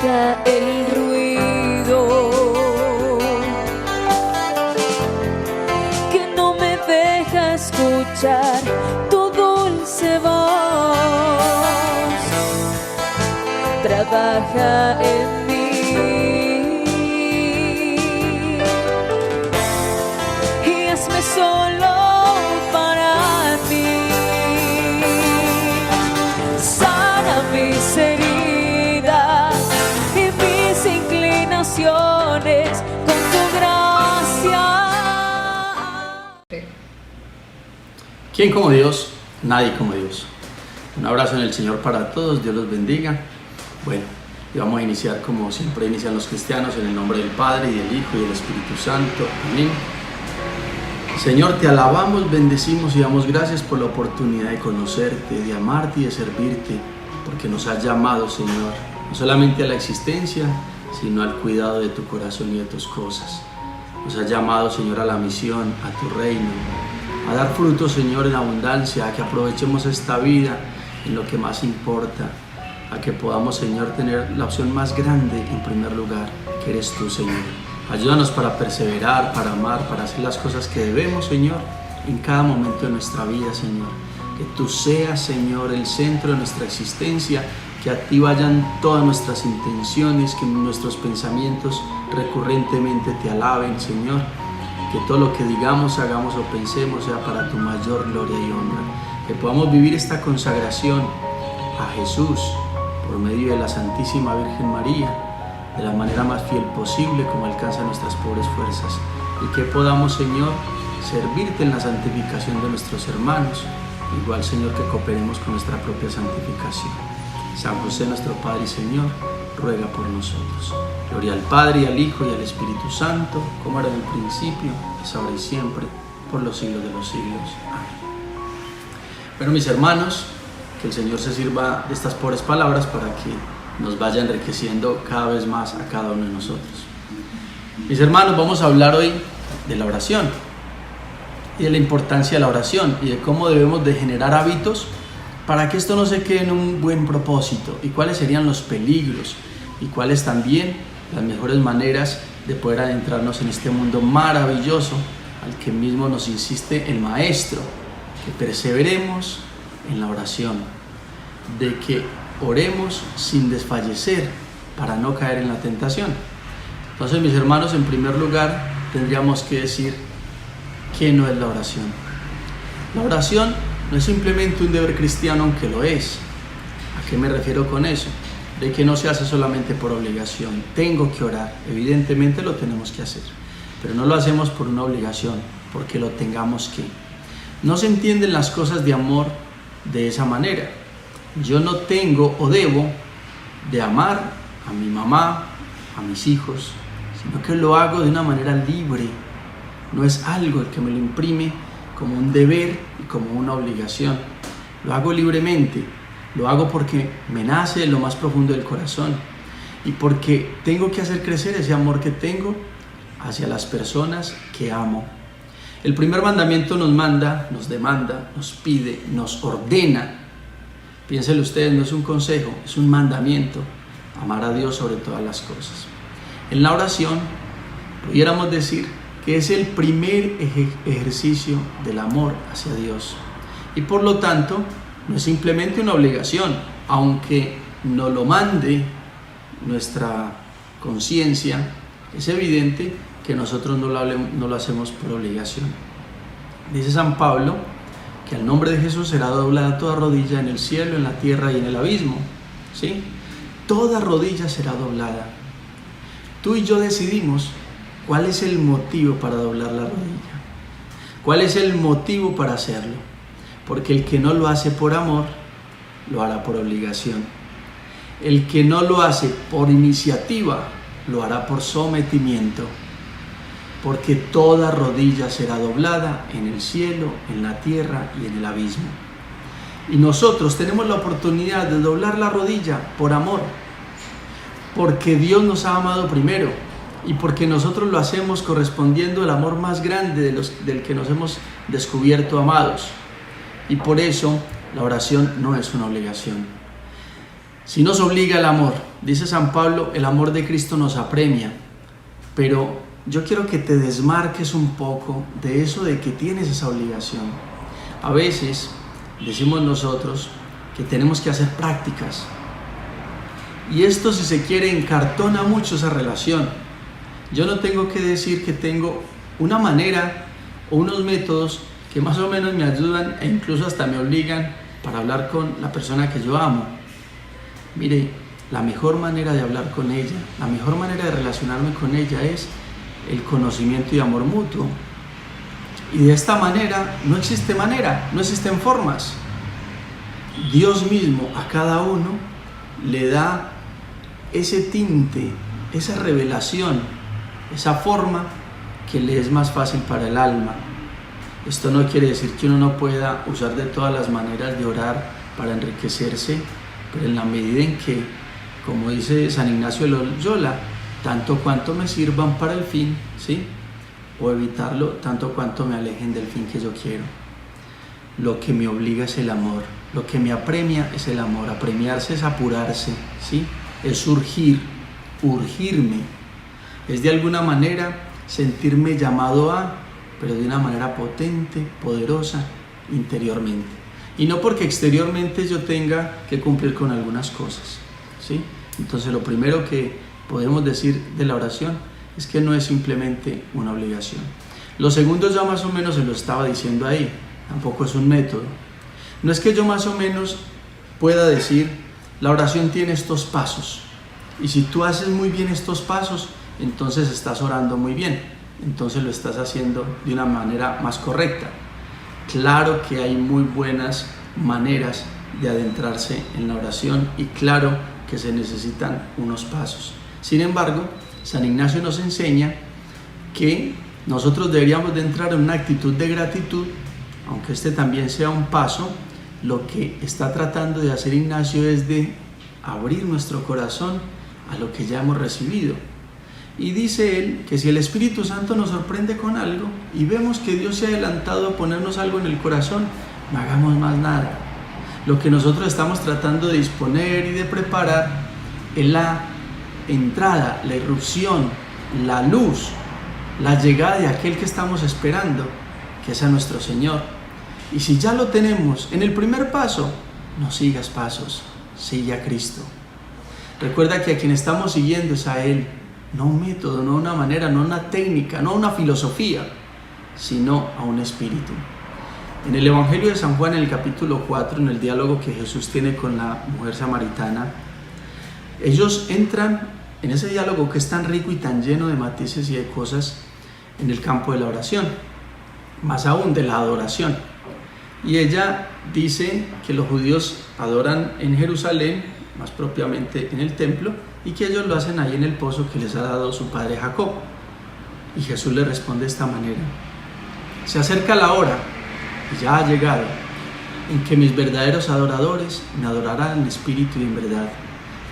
baja el ruido que no me deja escuchar tu dulce voz. Trabaja en mí y hazme solo para ti. Sana mis heridas y mis inclinaciones con tu gracia. ¿Quién como Dios? Nadie como Dios. Un abrazo en el Señor para todos, Dios los bendiga. Bueno, y vamos a iniciar como siempre inician los cristianos, en el nombre del Padre y del Hijo y del Espíritu Santo. Amén. Señor, te alabamos, bendecimos y damos gracias por la oportunidad de conocerte, de amarte y de servirte, porque nos has llamado, Señor, no solamente a la existencia, sino al cuidado de tu corazón y de tus cosas. Nos has llamado, Señor, a la misión, a tu reino, a dar fruto, Señor, en abundancia, a que aprovechemos esta vida en lo que más importa, a que podamos, Señor, tener la opción más grande en primer lugar, que eres tú, Señor. Ayúdanos para perseverar, para amar, para hacer las cosas que debemos, Señor, en cada momento de nuestra vida, Señor. Que tú seas, Señor, el centro de nuestra existencia, que a ti vayan todas nuestras intenciones, que nuestros pensamientos recurrentemente te alaben, Señor. Que todo lo que digamos, hagamos o pensemos sea para tu mayor gloria y honra. Que podamos vivir esta consagración a Jesús por medio de la Santísima Virgen María, de la manera más fiel posible como alcanza nuestras pobres fuerzas, y que podamos, Señor, servirte en la santificación de nuestros hermanos, igual, Señor, que cooperemos con nuestra propia santificación. San José, nuestro Padre y Señor, ruega por nosotros. Gloria al Padre, y al Hijo, y al Espíritu Santo, como era en el principio, es ahora y siempre, por los siglos de los siglos. Amén. Bueno, mis hermanos, que el Señor se sirva de estas pobres palabras para que nos vaya enriqueciendo cada vez más a cada uno de nosotros. Mis hermanos, vamos a hablar hoy de la oración y de la importancia de la oración y de cómo debemos de generar hábitos para que esto no se quede en un buen propósito, y cuáles serían los peligros y cuáles también las mejores maneras de poder adentrarnos en este mundo maravilloso al que mismo nos insiste el Maestro, que perseveremos en la oración, de que oremos sin desfallecer para no caer en la tentación. Entonces, mis hermanos, en primer lugar tendríamos que decir ¿qué no es la oración? La oración no es simplemente un deber cristiano, aunque lo es. ¿A qué me refiero con eso? De que no se hace solamente por obligación. Tengo que orar, evidentemente lo tenemos que hacer, pero no lo hacemos por una obligación, porque lo tengamos que. No se entienden las cosas de amor de esa manera. Yo no tengo o debo de amar a mi mamá, a mis hijos, sino que lo hago de una manera libre. No es algo que me lo imprime como un deber y como una obligación. Lo hago libremente, lo hago porque me nace de lo más profundo del corazón y porque tengo que hacer crecer ese amor que tengo hacia las personas que amo. El primer mandamiento nos manda, nos demanda, nos pide, nos ordena. Piénsenlo ustedes, no es un consejo, es un mandamiento: amar a Dios sobre todas las cosas. En la oración pudiéramos decir que es el primer ejercicio del amor hacia Dios, y por lo tanto no es simplemente una obligación, aunque nos lo mande nuestra conciencia. Es evidente que nosotros no lo hacemos por obligación. Dice San Pablo que al nombre de Jesús será doblada toda rodilla en el cielo, en la tierra y en el abismo. ¿Sí? Toda rodilla será doblada. Tú y yo decidimos cuál es el motivo para doblar la rodilla, cuál es el motivo para hacerlo, porque el que no lo hace por amor, lo hará por obligación. El que no lo hace por iniciativa, lo hará por sometimiento, porque toda rodilla será doblada en el cielo, en la tierra y en el abismo. Y nosotros tenemos la oportunidad de doblar la rodilla por amor, porque Dios nos ha amado primero y porque nosotros lo hacemos correspondiendo al amor más grande del que nos hemos descubierto amados. Y por eso la oración no es una obligación. Si nos obliga el amor dice San Pablo, el amor de Cristo nos apremia, pero yo quiero que te desmarques un poco de eso de que tienes esa obligación. A veces decimos nosotros que tenemos que hacer prácticas, y esto, si se quiere, encartona mucho esa relación. Yo no tengo que decir que tengo una manera o unos métodos que más o menos me ayudan e incluso hasta me obligan para hablar con la persona que yo amo. Mire, la mejor manera de hablar con ella, la mejor manera de relacionarme con ella es el conocimiento y amor mutuo. Y de esta manera no existe manera, no existen formas. Dios mismo a cada uno le da ese tinte, esa revelación, esa forma que le es más fácil para el alma. Esto no quiere decir que uno no pueda usar de todas las maneras de orar para enriquecerse, pero en la medida en que, como dice San Ignacio de Loyola, tanto cuanto me sirvan para el fin, ¿sí? O evitarlo tanto cuanto me alejen del fin que yo quiero. Lo que me obliga es el amor, lo que me apremia es el amor. Apremiarse es apurarse, ¿sí? Es urgirme, es de alguna manera sentirme llamado a, pero de una manera potente, poderosa, interiormente. Y no porque exteriormente yo tenga que cumplir con algunas cosas, ¿sí? Entonces lo primero que podemos decir de la oración es que no es simplemente una obligación. Lo segundo ya más o menos se lo estaba diciendo ahí, tampoco es un método. No es que yo más o menos pueda decir, la oración tiene estos pasos, y si tú haces muy bien estos pasos, entonces estás orando muy bien, entonces lo estás haciendo de una manera más correcta. Claro que hay muy buenas maneras de adentrarse en la oración y claro que se necesitan unos pasos. Sin embargo, San Ignacio nos enseña que nosotros deberíamos de entrar en una actitud de gratitud, aunque este también sea un paso. Lo que está tratando de hacer Ignacio es de abrir nuestro corazón a lo que ya hemos recibido. Y dice él que si el Espíritu Santo nos sorprende con algo y vemos que Dios se ha adelantado a ponernos algo en el corazón, no hagamos más nada. Lo que nosotros estamos tratando de disponer y de preparar es la entrada, la irrupción, la luz, la llegada de aquel que estamos esperando, que es a nuestro Señor. Y si ya lo tenemos en el primer paso, no sigas pasos, sigue a Cristo. Recuerda que a quien estamos siguiendo es a Él, no un método, no una manera, no una técnica, no una filosofía, sino a un espíritu. En el Evangelio de San Juan, en el capítulo 4, en el diálogo que Jesús tiene con la mujer samaritana, ellos entran en ese diálogo que es tan rico y tan lleno de matices y de cosas en el campo de la oración, más aún de la adoración. Y ella dice que los judíos adoran en Jerusalén, más propiamente en el templo, y que ellos lo hacen ahí en el pozo que les ha dado su padre Jacob. Y Jesús le responde de esta manera: se acerca la hora, y ya ha llegado, en que mis verdaderos adoradores me adorarán en espíritu y en verdad,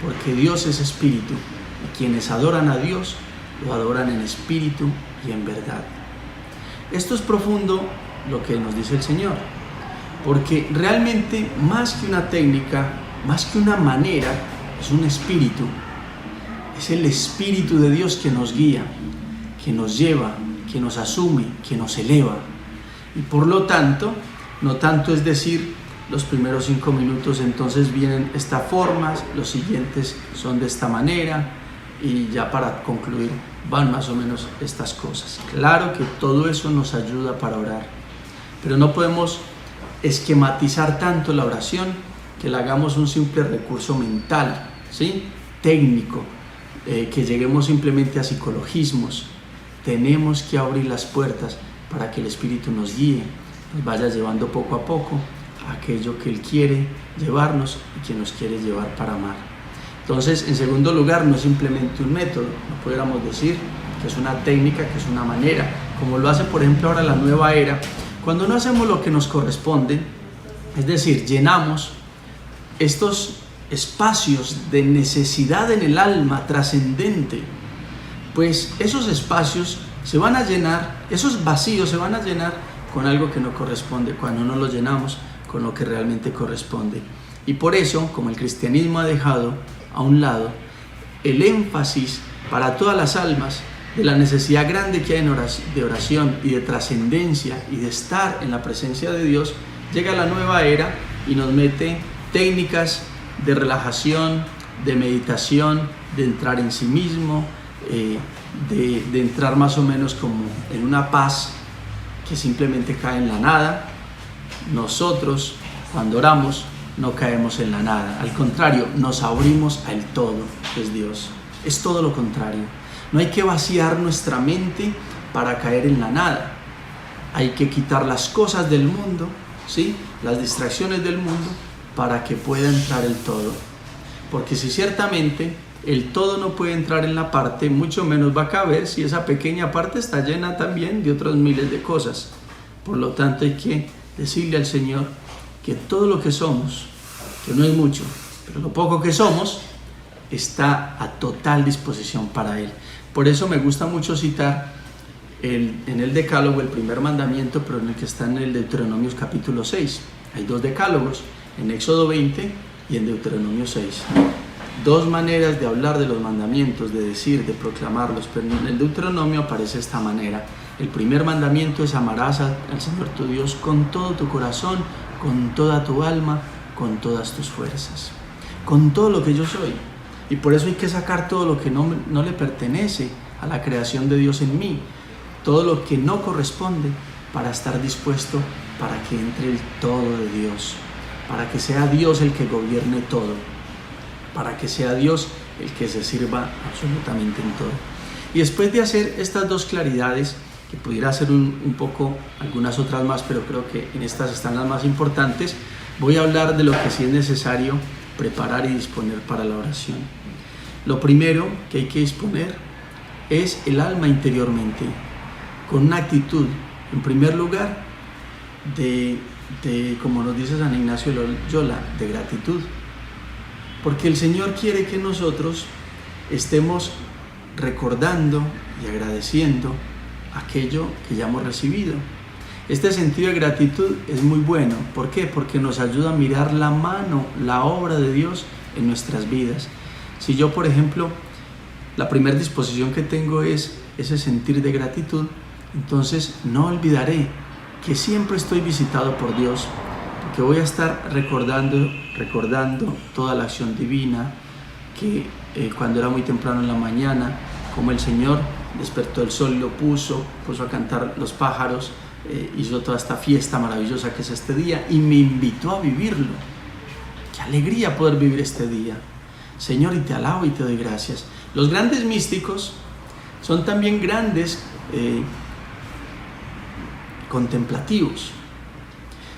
porque Dios es espíritu, y quienes adoran a Dios lo adoran en espíritu y en verdad. Esto es profundo lo que nos dice el Señor, porque realmente más que una técnica, más que una manera, es un espíritu. Es el Espíritu de Dios que nos guía, que nos lleva, que nos asume, que nos eleva. Y por lo tanto, no tanto es decir, los primeros 5 minutos entonces vienen estas formas, los siguientes son de esta manera, y ya para concluir van más o menos estas cosas. Claro que todo eso nos ayuda para orar, pero no podemos esquematizar tanto la oración que la hagamos un simple recurso mental, ¿sí? Técnico, que lleguemos simplemente a psicologismos. Tenemos que abrir las puertas para que el Espíritu nos guíe, nos vaya llevando poco a poco a aquello que Él quiere llevarnos y que nos quiere llevar para amar. Entonces, en segundo lugar, no es simplemente un método, no pudiéramos decir que es una técnica, que es una manera, como lo hace por ejemplo ahora la nueva era, cuando no hacemos lo que nos corresponde, es decir, llenamos estos espacios de necesidad en el alma trascendente, pues esos espacios se van a llenar, esos vacíos se van a llenar con algo que no corresponde, cuando no lo llenamos con lo que realmente corresponde. Y por eso, como el cristianismo ha dejado a un lado el énfasis para todas las almas de la necesidad grande que hay de oración y de trascendencia y de estar en la presencia de Dios, llega la nueva era y nos mete técnicas de relajación, de meditación, de entrar en sí mismo, de entrar más o menos como en una paz que simplemente cae en la nada. Nosotros, cuando oramos, no caemos en la nada, al contrario, nos abrimos al todo, que es Dios. Es todo lo contrario. No hay que vaciar nuestra mente para caer en la nada. Hay que quitar las cosas del mundo, ¿sí? Las distracciones del mundo, para que pueda entrar el todo. Porque si ciertamente el todo no puede entrar en la parte, mucho menos va a caber si esa pequeña parte está llena también de otros miles de cosas. Por lo tanto, hay que decirle al Señor que todo lo que somos, que no es mucho, pero lo poco que somos, está a total disposición para Él. Por eso me gusta mucho citar en el Decálogo el primer mandamiento, pero en el que está en el Deuteronomio capítulo 6. Hay dos decálogos, en Éxodo 20 y en Deuteronomio 6. Dos maneras de hablar de los mandamientos, de decir, de proclamarlos, pero en el Deuteronomio aparece esta manera. El primer mandamiento es: amarás al Señor tu Dios con todo tu corazón, con toda tu alma, con todas tus fuerzas, con todo lo que yo soy. Y por eso hay que sacar todo lo que no le pertenece a la creación de Dios en mí, todo lo que no corresponde, para estar dispuesto para que entre el todo de Dios, para que sea Dios el que gobierne todo, para que sea Dios el que se sirva absolutamente en todo. Y después de hacer estas dos claridades, que pudiera hacer un poco algunas otras más, pero creo que en estas están las más importantes, voy a hablar de lo que sí es necesario preparar y disponer para la oración. Lo primero que hay que disponer es el alma interiormente, con una actitud, en primer lugar, de como nos dice San Ignacio de Loyola, de gratitud. Porque el Señor quiere que nosotros estemos recordando y agradeciendo aquello que ya hemos recibido. Este sentido de gratitud es muy bueno. ¿Por qué? Porque nos ayuda a mirar la mano, la obra de Dios en nuestras vidas. Si yo, por ejemplo, la primera disposición que tengo es ese sentir de gratitud, entonces no olvidaré que siempre estoy visitado por Dios, porque voy a estar recordando toda la acción divina, que cuando era muy temprano en la mañana, como el Señor despertó el sol y lo puso a cantar los pájaros, hizo toda esta fiesta maravillosa que es este día y me invitó a vivirlo. Qué alegría poder vivir este día. Señor, y te alabo y te doy gracias. Los grandes místicos son también grandes contemplativos.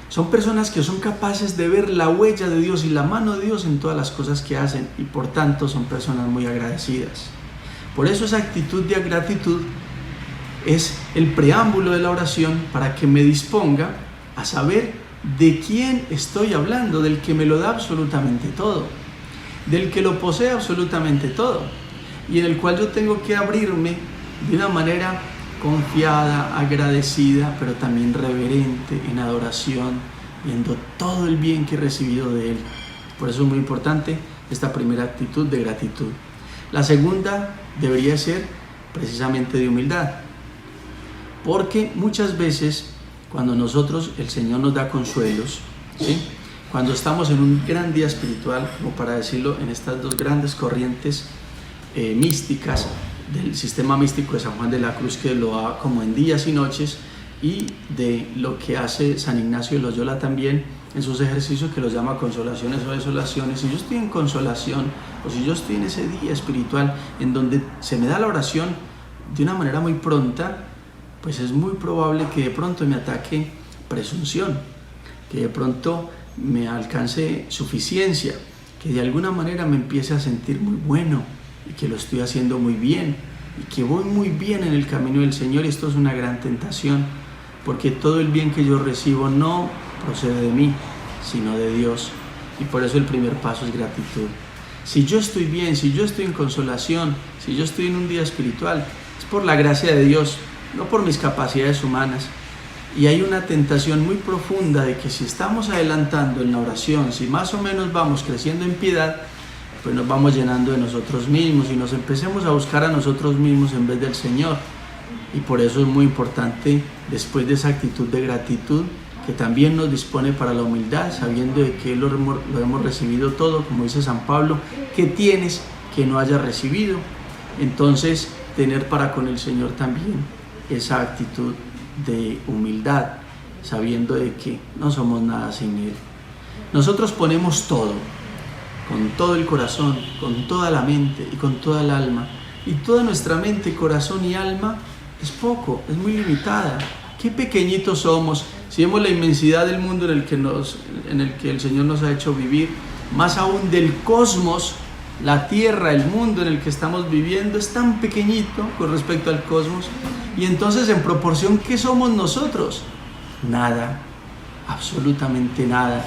Son personas que son capaces de ver la huella de Dios y la mano de Dios en todas las cosas que hacen, y por tanto son personas muy agradecidas. Por eso esa actitud de gratitud es el preámbulo de la oración, para que me disponga a saber de quién estoy hablando, del que me lo da absolutamente todo, del que lo posee absolutamente todo, y en el cual yo tengo que abrirme de una manera confiada, agradecida, pero también reverente, en adoración, viendo todo el bien que he recibido de Él. Por eso es muy importante esta primera actitud de gratitud. La segunda debería ser precisamente de humildad, porque muchas veces cuando nosotros, el Señor nos da consuelos, ¿sí? Cuando estamos en un gran día espiritual, como para decirlo, en estas dos grandes corrientes místicas del sistema místico de San Juan de la Cruz, que lo da como en días y noches, y de lo que hace San Ignacio de Loyola también en sus ejercicios, que los llama consolaciones o desolaciones. Si yo estoy en consolación, o si yo estoy en ese día espiritual en donde se me da la oración de una manera muy pronta, pues es muy probable que de pronto me ataque presunción, que de pronto me alcance suficiencia, que de alguna manera me empiece a sentir muy bueno y que lo estoy haciendo muy bien y que voy muy bien en el camino del Señor. Y esto es una gran tentación, porque todo el bien que yo recibo no procede de mí, sino de Dios. Y por eso el primer paso es gratitud. Si yo estoy bien, si yo estoy en consolación, si yo estoy en un día espiritual, es por la gracia de Dios, no por mis capacidades humanas. Y hay una tentación muy profunda de que si estamos adelantando en la oración, si más o menos vamos creciendo en piedad, pues nos vamos llenando de nosotros mismos y nos empecemos a buscar a nosotros mismos en vez del Señor. Y por eso es muy importante, después de esa actitud de gratitud, que también nos dispone para la humildad, sabiendo de que lo hemos recibido todo, como dice San Pablo, ¿qué tienes que no hayas recibido? Entonces, tener para con el Señor también esa actitud de humildad, sabiendo de que no somos nada sin Él. Nosotros ponemos todo, con todo el corazón, con toda la mente y con toda el alma. Y toda nuestra mente, corazón y alma es poco, es muy limitada. Qué pequeñitos somos. Si vemos la inmensidad del mundo en el que el Señor nos ha hecho vivir, más aún del cosmos, la tierra, el mundo en el que estamos viviendo es tan pequeñito con respecto al cosmos. Y entonces, en proporción, ¿qué somos nosotros? Nada, absolutamente nada.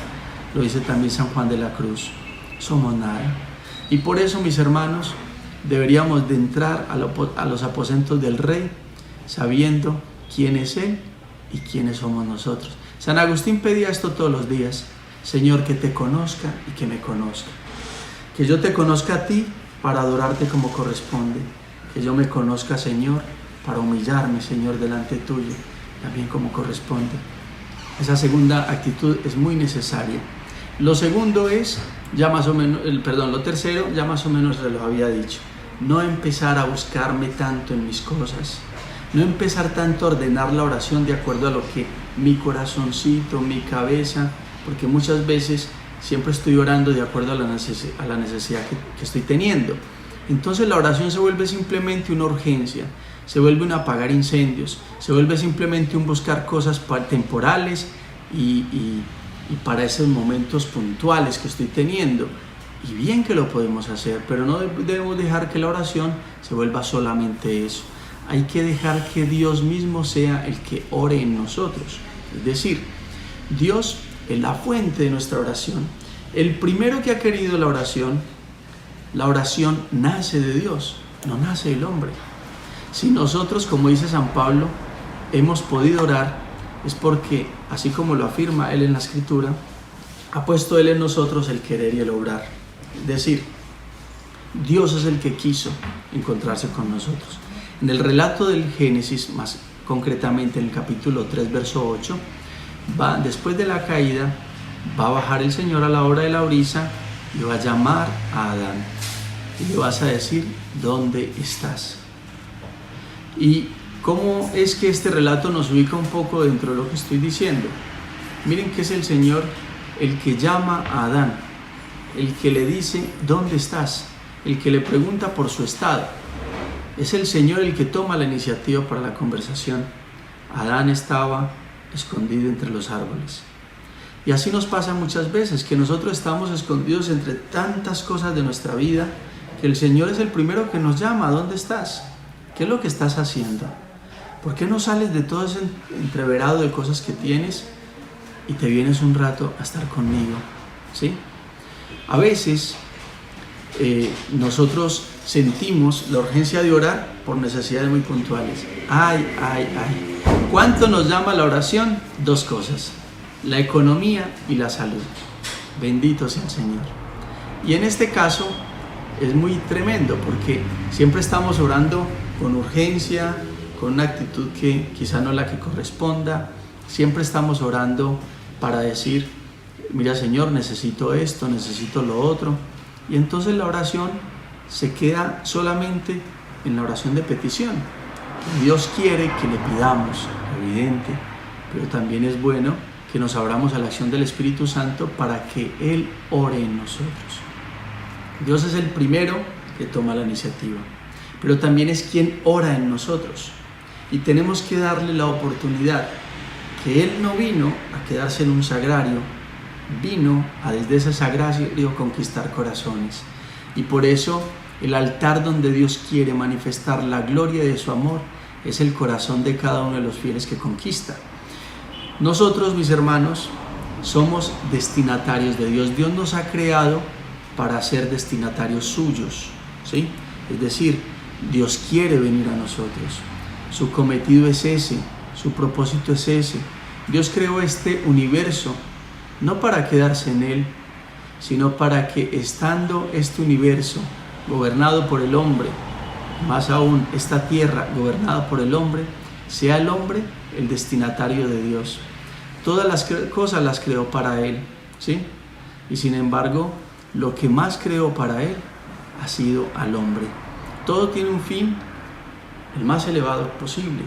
Lo dice también San Juan de la Cruz. Somos nada. Y por eso, mis hermanos, deberíamos de entrar a los aposentos del Rey, sabiendo quién es Él y quiénes somos nosotros. San Agustín pedía esto todos los días: Señor, que te conozca y que me conozca. Que yo te conozca a ti para adorarte como corresponde. Que yo me conozca, Señor, para humillarme, Señor, delante tuyo, también como corresponde. Esa segunda actitud es muy necesaria. Lo segundo es, lo tercero, ya más o menos se lo había dicho. No empezar a buscarme tanto en mis cosas. No empezar tanto a ordenar la oración de acuerdo a lo que mi corazoncito, mi cabeza, porque muchas veces siempre estoy orando de acuerdo a la necesidad que estoy teniendo. Entonces la oración se vuelve simplemente una urgencia, se vuelve un apagar incendios, se vuelve simplemente un buscar cosas temporales y para esos momentos puntuales que estoy teniendo. Y bien que lo podemos hacer, pero no debemos dejar que la oración se vuelva solamente eso. Hay que dejar que Dios mismo sea el que ore en nosotros. Es decir, Dios es la fuente de nuestra oración. El primero que ha querido la oración nace de Dios, no nace del hombre. Si nosotros, como dice San Pablo, hemos podido orar, es porque, así como lo afirma Él en la Escritura, ha puesto Él en nosotros el querer y el obrar. Es decir, Dios es el que quiso encontrarse con nosotros. En el relato del Génesis, más concretamente en el capítulo 3, verso 8, después de la caída, va a bajar el Señor a la hora de la brisa y va a llamar a Adán. Y le vas a decir: ¿dónde estás? ¿Y cómo es que este relato nos ubica un poco dentro de lo que estoy diciendo? Miren que es el Señor el que llama a Adán, el que le dice: ¿dónde estás? El que le pregunta por su estado. Es el Señor el que toma la iniciativa para la conversación. Adán estaba escondido entre los árboles. Y así nos pasa muchas veces, que nosotros estamos escondidos entre tantas cosas de nuestra vida, que el Señor es el primero que nos llama: ¿dónde estás? ¿Qué es lo que estás haciendo? ¿Por qué no sales de todo ese entreverado de cosas que tienes y te vienes un rato a estar conmigo? ¿Sí? A veces nosotros sentimos la urgencia de orar por necesidades muy puntuales. ¡Ay! ¿Cuánto nos llama la oración? Dos cosas: la economía y la salud. Bendito sea el Señor. Y en este caso es muy tremendo, porque siempre estamos orando con urgencia, con una actitud que quizá no es la que corresponda. Siempre estamos orando para decir: mira, Señor, necesito esto, necesito lo otro. Y entonces la oración se queda solamente en la oración de petición. Dios quiere que le pidamos, evidente, pero también es bueno que nos abramos a la acción del Espíritu Santo para que Él ore en nosotros. Dios es el primero que toma la iniciativa, pero también es quien ora en nosotros. Y tenemos que darle la oportunidad, que Él no vino a quedarse en un sagrario, vino a desde ese sagrario conquistar corazones. Y por eso el altar donde Dios quiere manifestar la gloria de su amor es el corazón de cada uno de los fieles que conquista. Nosotros, mis hermanos, somos destinatarios de Dios. Dios nos ha creado para ser destinatarios suyos, ¿sí? Es decir, Dios quiere venir a nosotros. Su cometido es ese, su propósito es ese. Dios creó este universo no para quedarse en él, sino para que, estando este universo gobernado por el hombre, más aún esta tierra gobernada por el hombre, sea el hombre el destinatario de Dios. Todas las cosas las creó para Él, ¿sí? Y sin embargo, lo que más creó para Él ha sido al hombre. Todo tiene un fin, el más elevado posible.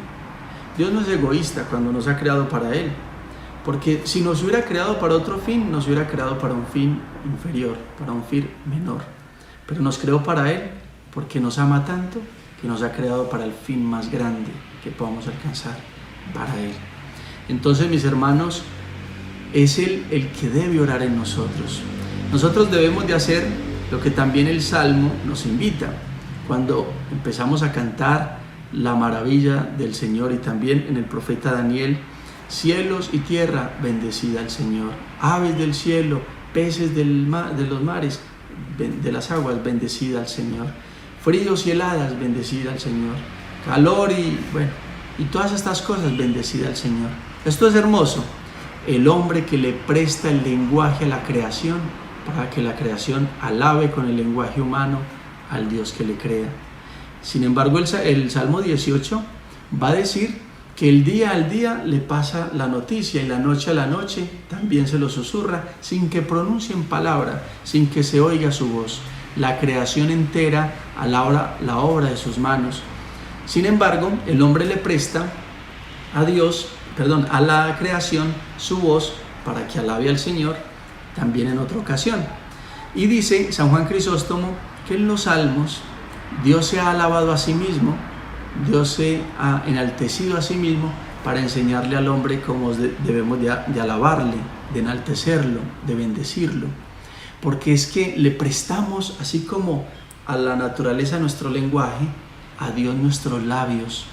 Dios no es egoísta cuando nos ha creado para Él, porque si nos hubiera creado para otro fin, nos hubiera creado para un fin inferior, para un fin menor. Pero nos creó para Él porque nos ama tanto que nos ha creado para el fin más grande que podamos alcanzar, para Él. Entonces, mis hermanos, es Él el que debe orar en nosotros. Nosotros debemos de hacer lo que también el Salmo nos invita. Cuando empezamos a cantar la maravilla del Señor, y también en el profeta Daniel: cielos y tierra, bendecida al Señor; aves del cielo, peces de los mares, de las aguas, bendecida al Señor; fríos y heladas, bendecida al Señor; calor y todas estas cosas, bendecida al Señor. Esto es hermoso. El hombre que le presta el lenguaje a la creación, para que la creación alabe con el lenguaje humano al Dios que le crea. Sin embargo, el Salmo 18 va a decir que el día al día le pasa la noticia, y la noche a la noche también se lo susurra, sin que pronuncien palabra, sin que se oiga su voz. La creación entera alaba la obra de sus manos. Sin embargo, el hombre le presta a la creación su voz para que alabe al Señor también en otra ocasión. Y dice San Juan Crisóstomo que en los salmos Dios se ha alabado a sí mismo, Dios se ha enaltecido a sí mismo para enseñarle al hombre cómo debemos de alabarle, de enaltecerlo, de bendecirlo. Porque es que le prestamos, así como a la naturaleza nuestro lenguaje, a Dios nuestros labios,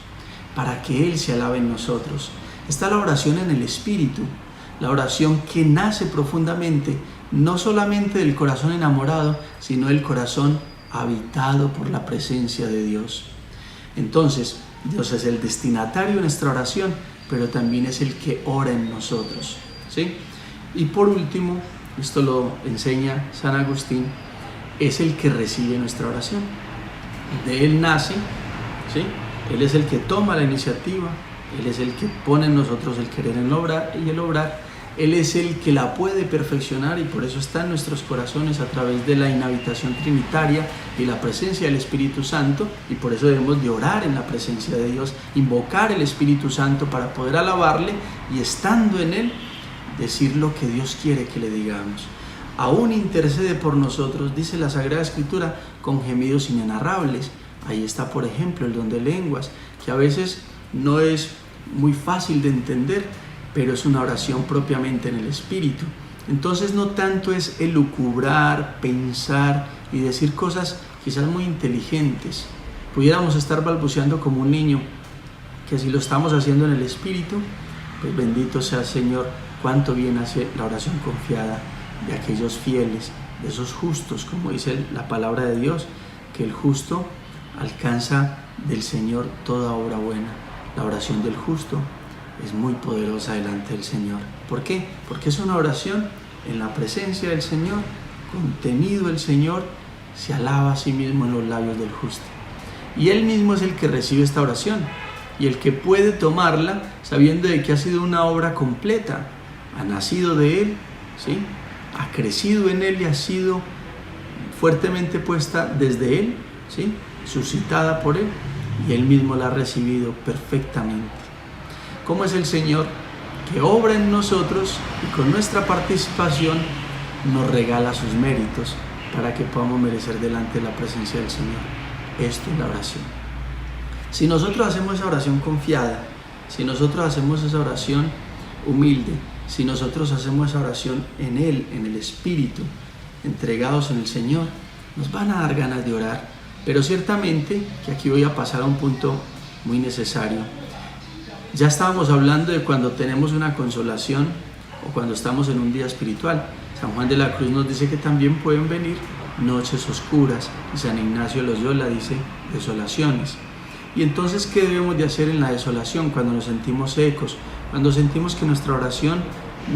para que Él se alabe en nosotros. Está la oración en el Espíritu, la oración que nace profundamente, no solamente del corazón enamorado, sino del corazón habitado por la presencia de Dios. Entonces, Dios es el destinatario de nuestra oración, pero también es el que ora en nosotros, ¿sí? Y por último, esto lo enseña San Agustín, es el que recibe nuestra oración. De Él nace, ¿sí? Él es el que toma la iniciativa, Él es el que pone en nosotros el querer en obrar y el obrar. Él es el que la puede perfeccionar, y por eso está en nuestros corazones a través de la inhabitación trinitaria y la presencia del Espíritu Santo, y por eso debemos de orar en la presencia de Dios, invocar el Espíritu Santo para poder alabarle, y estando en Él, decir lo que Dios quiere que le digamos. Aún intercede por nosotros, dice la Sagrada Escritura, con gemidos inenarrables. Ahí está, por ejemplo, el don de lenguas, que a veces no es muy fácil de entender, pero es una oración propiamente en el Espíritu. Entonces no tanto es elucubrar, pensar y decir cosas quizás muy inteligentes. Pudiéramos estar balbuceando como un niño, que si lo estamos haciendo en el Espíritu, pues bendito sea el Señor, cuánto bien hace la oración confiada de aquellos fieles, de esos justos, como dice la palabra de Dios, que el justo alcanza del Señor toda obra buena. La oración del justo es muy poderosa delante del Señor. ¿Por qué? Porque es una oración en la presencia del Señor, contenido el Señor, se alaba a sí mismo en los labios del justo. Y Él mismo es el que recibe esta oración, y el que puede tomarla sabiendo de que ha sido una obra completa, ha nacido de Él, ¿sí? Ha crecido en Él y ha sido fuertemente puesta desde Él, ¿sí? Suscitada por Él, y Él mismo la ha recibido perfectamente. ¿Cómo es el Señor que obra en nosotros y con nuestra participación nos regala sus méritos para que podamos merecer delante de la presencia del Señor? Esto es la oración. Si nosotros hacemos esa oración confiada, si nosotros hacemos esa oración humilde, si nosotros hacemos esa oración en Él, en el Espíritu, entregados en el Señor, nos van a dar ganas de orar. Pero ciertamente que aquí voy a pasar a un punto muy necesario. Ya estábamos hablando de cuando tenemos una consolación o cuando estamos en un día espiritual. San Juan de la Cruz nos dice que también pueden venir noches oscuras, y San Ignacio de Loyola dice desolaciones. Y entonces, ¿qué debemos de hacer en la desolación? Cuando nos sentimos secos, cuando sentimos que nuestra oración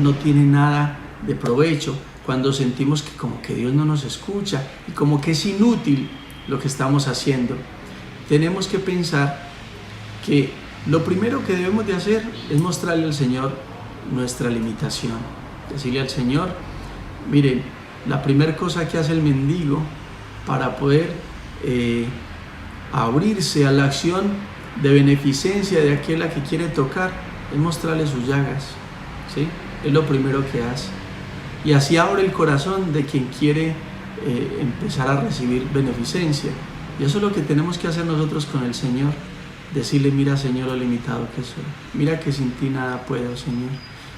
no tiene nada de provecho, cuando sentimos que como que Dios no nos escucha y como que es inútil lo que estamos haciendo, tenemos que pensar que lo primero que debemos de hacer es mostrarle al Señor nuestra limitación. Decirle al Señor, miren, la primera cosa que hace el mendigo para poder abrirse a la acción de beneficencia de aquel a que quiere tocar es mostrarle sus llagas, ¿sí? Es lo primero que hace. Y así abre el corazón de quien quiere empezar a recibir beneficencia. Y eso es lo que tenemos que hacer nosotros con el Señor. Decirle, mira Señor, lo limitado que soy. Mira que sin ti nada puedo, Señor.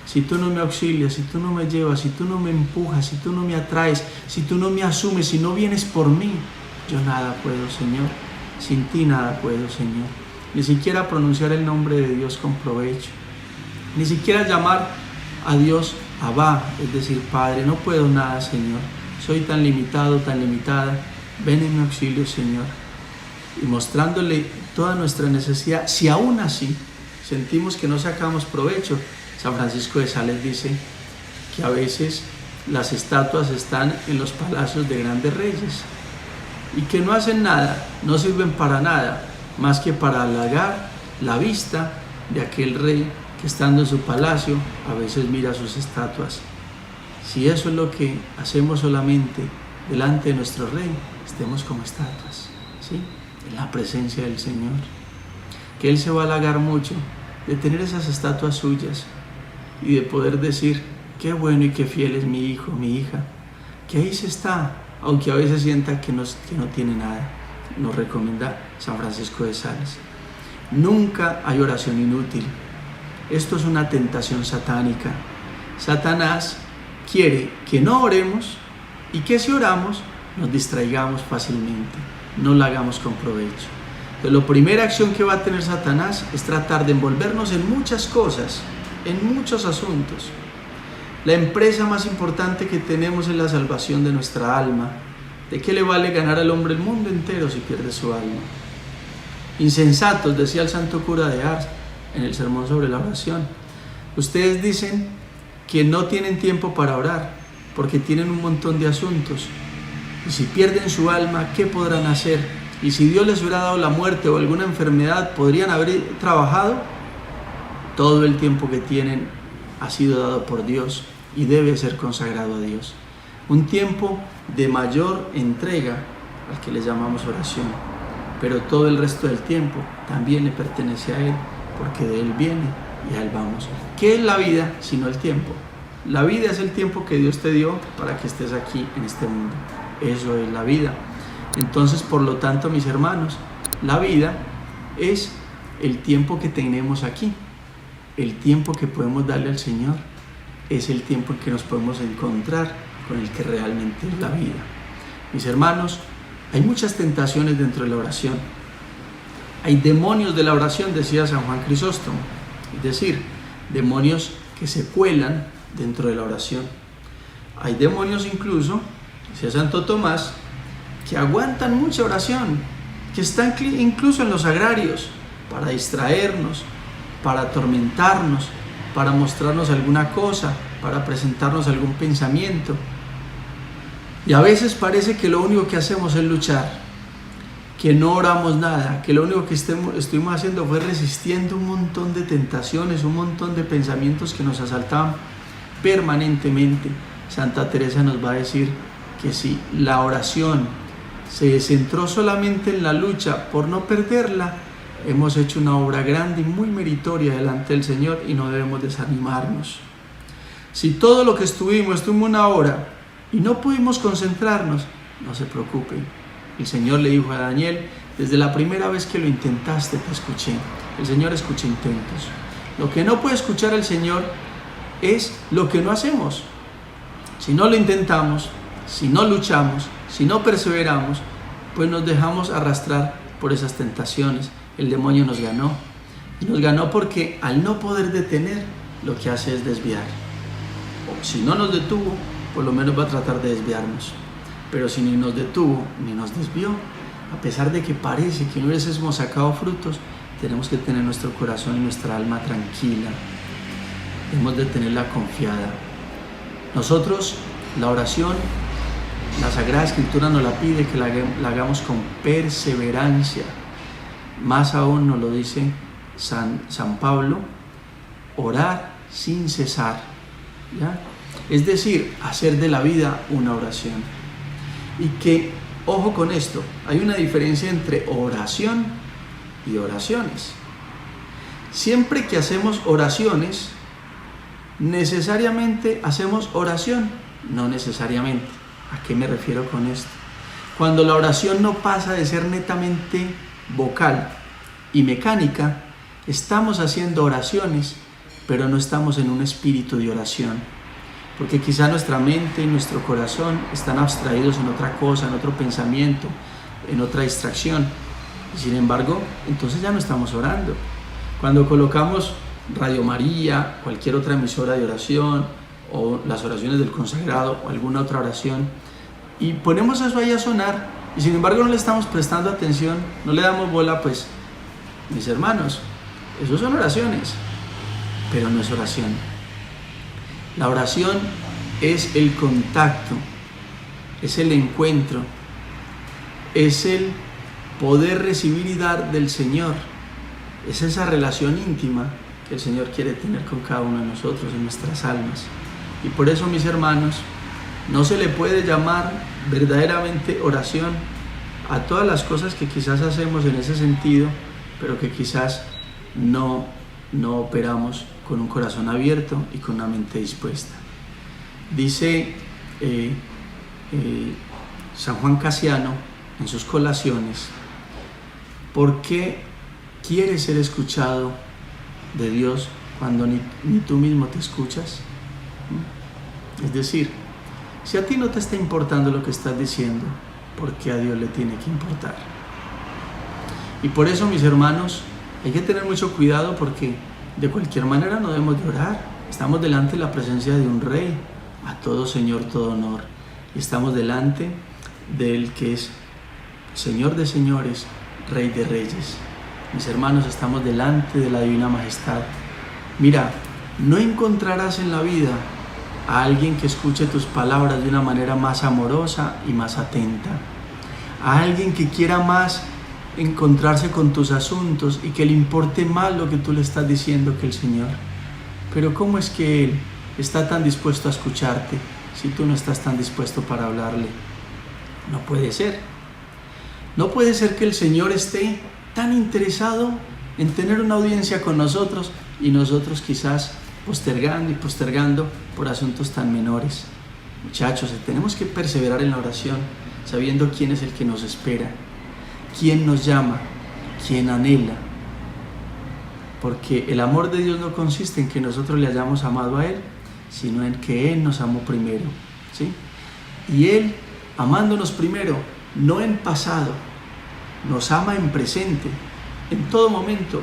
Si tú no me auxilias, si tú no me llevas, si tú no me empujas, si tú no me atraes, si tú no me asumes, si no vienes por mí, yo nada puedo, Señor. Sin ti nada puedo, Señor. Ni siquiera pronunciar el nombre de Dios con provecho. Ni siquiera llamar a Dios Abba, es decir, Padre. No puedo nada, Señor. Soy tan limitado, tan limitada. Ven en mi auxilio, Señor. Y mostrándole toda nuestra necesidad, si aún así sentimos que no sacamos provecho, San Francisco de Sales dice que a veces las estatuas están en los palacios de grandes reyes y que no hacen nada, no sirven para nada, más que para halagar la vista de aquel rey que estando en su palacio a veces mira sus estatuas. Si eso es lo que hacemos solamente delante de nuestro rey, estemos como estatuas, ¿sí? En la presencia del Señor, que Él se va a halagar mucho de tener esas estatuas suyas y de poder decir, qué bueno y qué fiel es mi hijo, mi hija, que ahí se está, aunque a veces sienta que no tiene nada. Nos recomienda San Francisco de Sales. Nunca hay oración inútil. Esto es una tentación satánica. Satanás quiere que no oremos y que si oramos nos distraigamos fácilmente, no la hagamos con provecho. Entonces, la primera acción que va a tener Satanás es tratar de envolvernos en muchas cosas, en muchos asuntos. La empresa más importante que tenemos es la salvación de nuestra alma. ¿De qué le vale ganar al hombre el mundo entero si pierde su alma? Insensatos, decía el santo cura de Ars en el sermón sobre la oración. Ustedes dicen que no tienen tiempo para orar porque tienen un montón de asuntos. Y si pierden su alma, ¿qué podrán hacer? Y si Dios les hubiera dado la muerte o alguna enfermedad, ¿podrían haber trabajado? Todo el tiempo que tienen ha sido dado por Dios y debe ser consagrado a Dios. Un tiempo de mayor entrega al que le llamamos oración, pero todo el resto del tiempo también le pertenece a Él, porque de Él viene y a Él vamos. ¿Qué es la vida sino el tiempo? La vida es el tiempo que Dios te dio para que estés aquí en este mundo. Eso es la vida. Entonces, por lo tanto, mis hermanos, la vida es el tiempo que tenemos aquí. El tiempo que podemos darle al Señor es el tiempo en que nos podemos encontrar con el que realmente es la vida. Mis hermanos, hay muchas tentaciones dentro de la oración. Hay demonios de la oración, decía San Juan Crisóstomo, es decir, demonios que se cuelan dentro de la oración. Hay demonios incluso, decía Santo Tomás, que aguantan mucha oración, que están incluso en los agrarios para distraernos, para atormentarnos, para mostrarnos alguna cosa, para presentarnos algún pensamiento. Y a veces parece que lo único que hacemos es luchar, que no oramos nada, que lo único que estuvimos haciendo fue resistiendo un montón de tentaciones, un montón de pensamientos que nos asaltaban permanentemente. Santa Teresa nos va a decir que si la oración se centró solamente en la lucha por no perderla, hemos hecho una obra grande y muy meritoria delante del Señor y no debemos desanimarnos. Si todo lo que estuvimos una hora y no pudimos concentrarnos, no se preocupen. El Señor le dijo a Daniel, desde la primera vez que lo intentaste te escuché. El Señor escucha intentos. Lo que no puede escuchar el Señor es lo que no hacemos. Si no lo intentamos, si no luchamos, si no perseveramos, pues nos dejamos arrastrar por esas tentaciones. El demonio nos ganó. Y nos ganó porque al no poder detener, lo que hace es desviar. O si no nos detuvo, por lo menos va a tratar de desviarnos. Pero si ni nos detuvo ni nos desvió, a pesar de que parece que no hubiésemos sacado frutos, tenemos que tener nuestro corazón y nuestra alma tranquila. Debemos de tenerla confiada. Nosotros La oración, la Sagrada Escritura nos la pide que la hagamos con perseverancia. Más aún nos lo dice San Pablo, orar sin cesar, ¿ya? Es decir, hacer de la vida una oración. Y que, ojo con esto, hay una diferencia entre oración y oraciones. Siempre que hacemos oraciones, necesariamente hacemos oración. No necesariamente. ¿A qué me refiero con esto? Cuando la oración no pasa de ser netamente vocal y mecánica, estamos haciendo oraciones, pero no estamos en un espíritu de oración. Porque quizá nuestra mente y nuestro corazón están abstraídos en otra cosa, en otro pensamiento, en otra distracción. Y sin embargo, entonces ya no estamos orando. Cuando colocamos Radio María, cualquier otra emisora de oración, o las oraciones del consagrado, o alguna otra oración, y ponemos eso ahí a sonar, y sin embargo no le estamos prestando atención, no le damos bola, pues, mis hermanos, eso son oraciones, pero no es oración. La oración es el contacto, es el encuentro, es el poder recibir y dar del Señor, es esa relación íntima que el Señor quiere tener con cada uno de nosotros, en nuestras almas. Y por eso, mis hermanos, no se le puede llamar verdaderamente oración a todas las cosas que quizás hacemos en ese sentido, pero que quizás no operamos con un corazón abierto y con una mente dispuesta. Dice San Juan Casiano en sus colaciones: ¿por qué quieres ser escuchado de Dios cuando ni tú mismo te escuchas? Es decir, si a ti no te está importando lo que estás diciendo, ¿por qué a Dios le tiene que importar? Y por eso, mis hermanos, hay que tener mucho cuidado, porque de cualquier manera no debemos de orar. Estamos delante de la presencia de un Rey, a todo Señor, todo honor. Y estamos delante del que es Señor de señores, Rey de reyes. Mis hermanos, estamos delante de la Divina Majestad. Mira, no encontrarás en la vida a alguien que escuche tus palabras de una manera más amorosa y más atenta. A alguien que quiera más encontrarse con tus asuntos y que le importe más lo que tú le estás diciendo que el Señor. Pero ¿cómo es que Él está tan dispuesto a escucharte si tú no estás tan dispuesto para hablarle? No puede ser. No puede ser que el Señor esté tan interesado en tener una audiencia con nosotros y nosotros quizás postergando y postergando por asuntos tan menores. Muchachos, tenemos que perseverar en la oración, sabiendo quién es el que nos espera, quién nos llama, quién anhela. Porque el amor de Dios no consiste en que nosotros le hayamos amado a Él, sino en que Él nos amó primero, ¿sí? Y Él, amándonos primero, no en pasado, nos ama en presente. En todo momento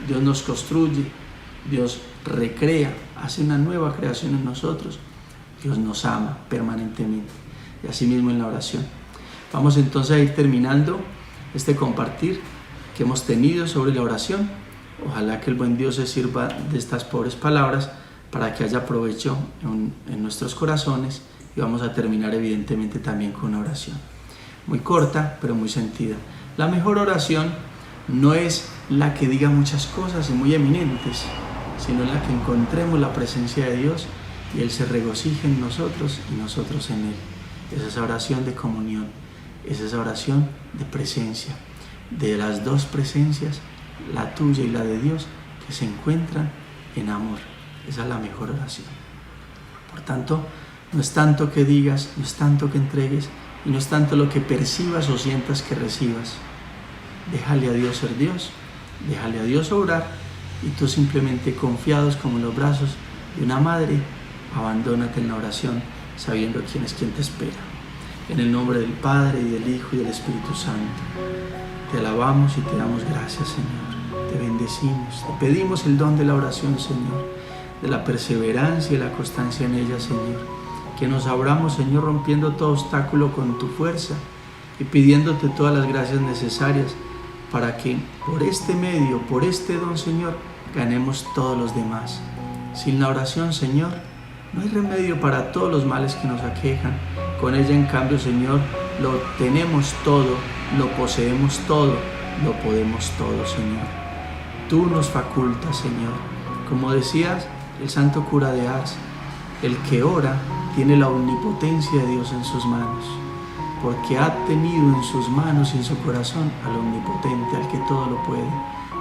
Dios nos construye, Dios recrea, hace una nueva creación en nosotros. Dios nos ama permanentemente. Y así mismo en la oración. Vamos entonces a ir terminando este compartir que hemos tenido sobre la oración. Ojalá que el buen Dios se sirva de estas pobres palabras para que haya provecho en nuestros corazones, y vamos a terminar evidentemente también con una oración muy corta pero muy sentida. La mejor oración no es la que diga muchas cosas y muy eminentes, sino la que encontremos la presencia de Dios y Él se regocije en nosotros y nosotros en Él. Es esa oración de comunión, es esa oración de presencia, de las dos presencias, la tuya y la de Dios, que se encuentran en amor. Esa es la mejor oración. Por tanto, no es tanto que digas, no es tanto que entregues, y no es tanto lo que percibas o sientas que recibas. Déjale a Dios ser Dios, déjale a Dios obrar, y tú simplemente, confiados como en los brazos de una madre, abandónate en la oración, sabiendo quién es quien te espera. En el nombre del Padre, y del Hijo, y del Espíritu Santo, te alabamos y te damos gracias, Señor. Te bendecimos, te pedimos el don de la oración, Señor, de la perseverancia y la constancia en ella, Señor. Que nos abramos, Señor, rompiendo todo obstáculo con tu fuerza y pidiéndote todas las gracias necesarias para que por este medio, por este don, Señor, ganemos todos los demás. Sin la oración, Señor, No hay remedio para todos los males que nos aquejan. Con ella, en cambio, Señor, lo tenemos todo, lo poseemos todo, lo podemos todo, Señor. Tú nos facultas, Señor. Como decías, el santo cura de Ars, el que ora tiene la omnipotencia de Dios en sus manos, porque ha tenido en sus manos y en su corazón al omnipotente, al que todo lo puede,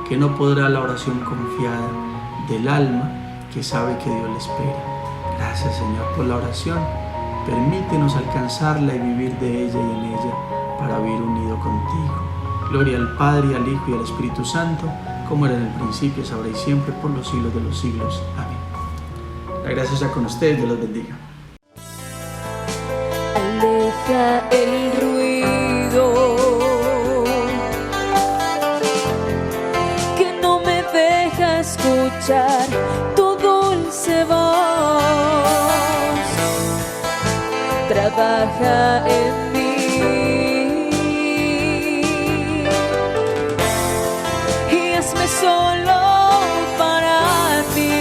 que no podrá la oración confiada del alma que sabe que Dios le espera. Gracias, Señor, por la oración. Permítenos alcanzarla y vivir de ella y en ella para vivir unido contigo. Gloria al Padre, al Hijo y al Espíritu Santo, como era en el principio, es ahora y siempre, por los siglos de los siglos. Amén. La gracia sea con ustedes, Dios los bendiga. Aleja el ruido que no me deja escuchar tu dulce voz. Trabaja en mí y hazme solo para ti.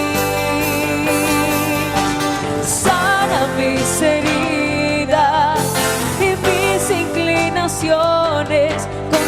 Sana mis heridas y mis inclinaciones con